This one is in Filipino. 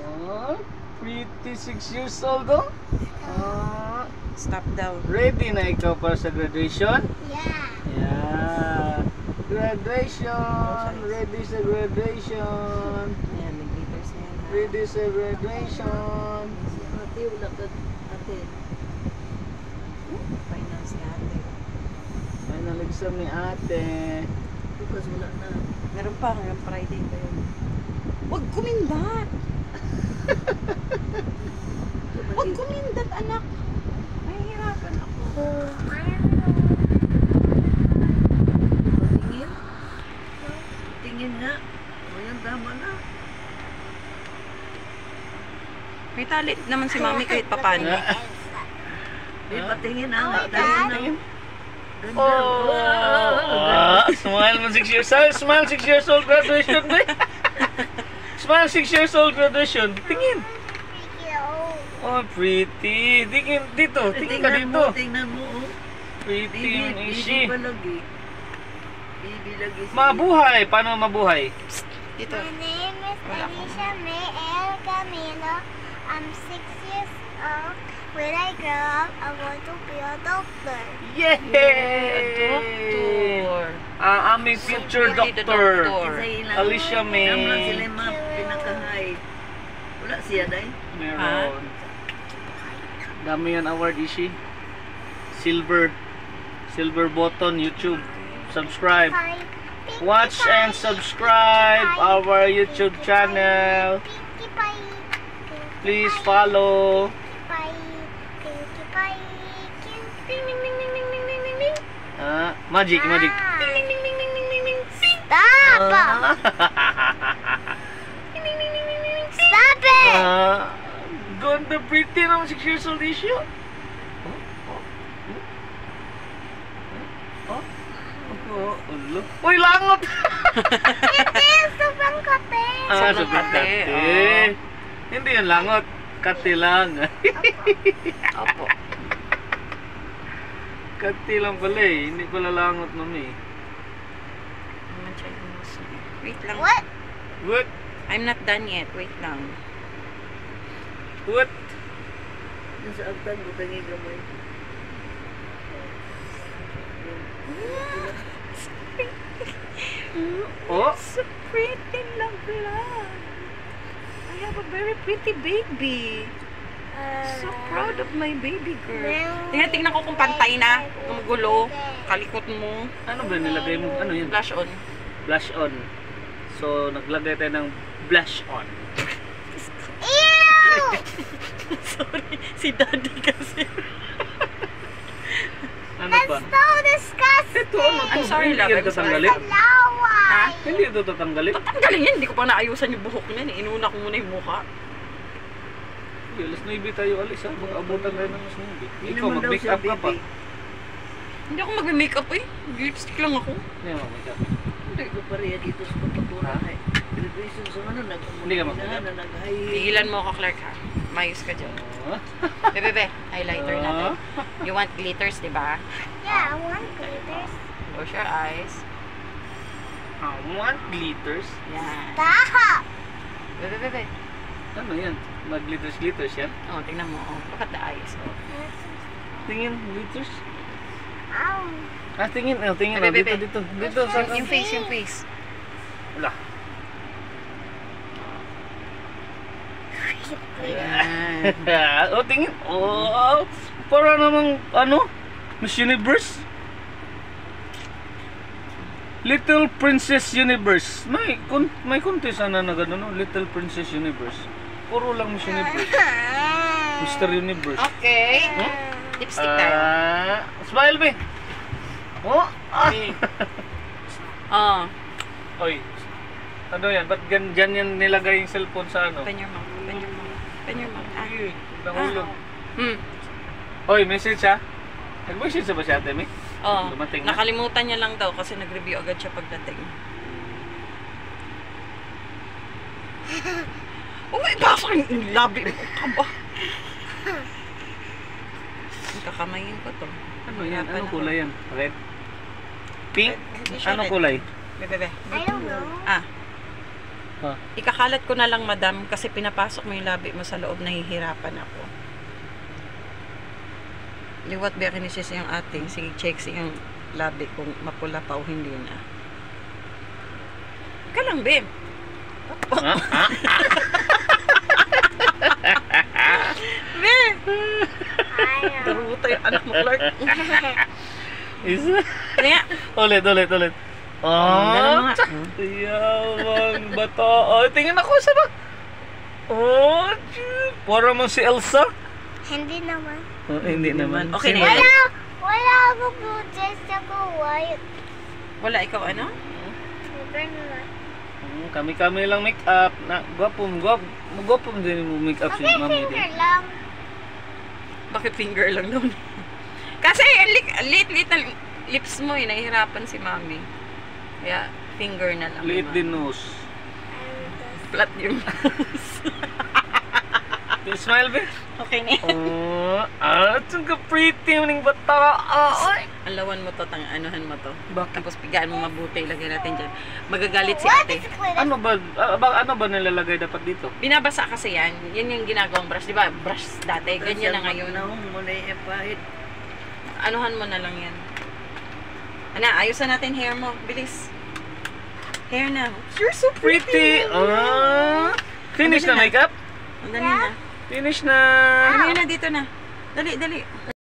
Oh, pretty 6 years old, oh. Stop down. Ready na ikaw para sa graduation? Yeah. Yeah. Graduation. Ready sa graduation. Ayan, may glitters na yan. Ready sa graduation. Ate, wala ka. Ate. Finance ni ate. Final exam ni ate. Bukas wala na. Meron pa, hanggang Friday pa yun. Huwag kumindat! Huwag kumindat, anak! Mahihirapan ako. Tingin? Tingin nga. O yan, tama na. May talent naman si mami kahit papano. May patingin na. Tingin. Oh, smile mo 6 years old. Smile 6 years old graduation. Smile 6 years old graduation. Tingin. Oh, pretty. Tingin dito. Tingin ka dito. Tingnan mo. Pretty yung ishi. Baby lagi. Baby lagi. Mabuhay. Paano mabuhay? Dito. My name is Alicia May El Camino. I'm 6 years old. When I grow up, I want to be a doctor. Yay! Doctor. Aming future doctor. Alicia May. Naman sila yung mga pinakahay. Wala siya dahil. Meron. Dami yan award, Ishi. Silver button, YouTube. Subscribe. Watch and subscribe our YouTube channel. Please follow. Magic. Stop! Stop it! Ganda pretty naman 6 years old issue. Uy, langot! Hindi, sobrang kate. Sobrang kate. Hindi yan langot. Kate lang. Opo. Kate lang pala eh. Hindi pala langot mami. Wait lang. What? What? I'm not done yet. Wait lang. What? Nasa agtan ko tangi gamay. Oh? So pretty, love. I have a very pretty baby. So proud of my baby girl. Tingnan ko kung pantay na. Kung magulo. Kalikot mo. Ano ba nilagay mo? Ano yun? Flash on. Blush on. So, naglagay tayo ng blush on. Ew! Sorry, si daddy kasi. Ano That's ba? so disgusting! Ito, ano to? I'm sorry, Hindi love. yan I'm sorry. tatanggalin? Laway! Hindi ito tatanggalin? Tatanggalin yan. Hindi ko pa naayusan yung buhok niyan. Inuna ko muna yung mukha. Hindi, alas 9 tayo alis ha. Mag-abutan tayo ng alas 9. Hindi Ikaw, naman daw mag-make siya, up ka pa. baby. Hindi ako mag-makeup eh. Lipstick lang ako. Hindi mo mag-make up. Hindi ko pa rin dito sa pagpapura. Graduation sa ano, Hindi ka mag-make up. Pigilan mo ako, Clark ha. Mayos ka dyan. Bebe, highlighter natin. You want glitters, di ba? Yeah, I want glitters. Close your eyes. I want glitters. Yan. Stop! Bebe. Ano yan? Mag-glitters yan? Oh, tingnan mo. Oh, look at the eyes. Oh. Tingin, glitters. Ow. Tingin. Tingin. Bebe, Dito. Dito sa... Yung face. Wala. Ayan. Oh, tingin. Oh, para namang, Miss Universe. Little Princess Universe. May contest na gano'n, no? Little Princess Universe. Puro lang Miss Universe. Mr. Universe. Okay. Lipstick tayo. Smile, be. Oh. Oy. Ano yan? Ba't dyan yan nilagay yung cellphone sa ano? Open your mouth. Nahulog. Oy, message ha? Nag-message ba si Ate May? Oh, Dumating na? nakalimutan niya lang daw kasi nag-review agad siya pagdating. Uy, baka yung labi mo ka ba? Kakamayin ko to. Ano yan? Anong kulay yan? Red? Pink? Hindi siya Anong red. kulay? Bebe. I don't know. Ha? Ikakalat ko na lang, madam, kasi pinapasok mo yung labi mo sa loob, nahihirapan ako. Liwat ba kinisis yung ating? Sige, check yung labi kung mapula pa o hindi na. Ka lang, babe. Babe! Daruto yung anak mo, Clark. Isa. Kaya, Ulit. ganun Oh, nga. yawang bata. Oh, tingnan ako sa ba? Oh, para mo si Elsa. Hindi naman. Oh, hindi naman. Okay na Sino? yan. Wala ako blue dress ako white. Wala, ikaw ano? Burn na. Kami lang make up. Na gwapom din mo make up si Okay, mami finger din. lang. Bakit finger lang doon? Kasi lit na lips mo eh, nahihirapan si mami. Kaya finger na lang. Liit din nose. Flat yung nose. Smile be. Okay na yan. Oh, ang ka-pretty ning bata. Ay. Alawan mo to, anuhan mo to. Bakit? Tapos pigaan mo mabuti, ilagay natin dyan. Magagalit si What ate. is glitter? Ano ba nilalagay dapat dito? Binabasa kasi yan. Yan yung ginagawang brush. Di ba? Brush dati. Ganyan na ngayon. Anuhan mo na lang yan. Ana, ayusan natin hair mo. Bilis. Hair na. You're so Pretty. Finish na makeup? Ang dali na. Finish na. Hair na dito na. Dali, dali.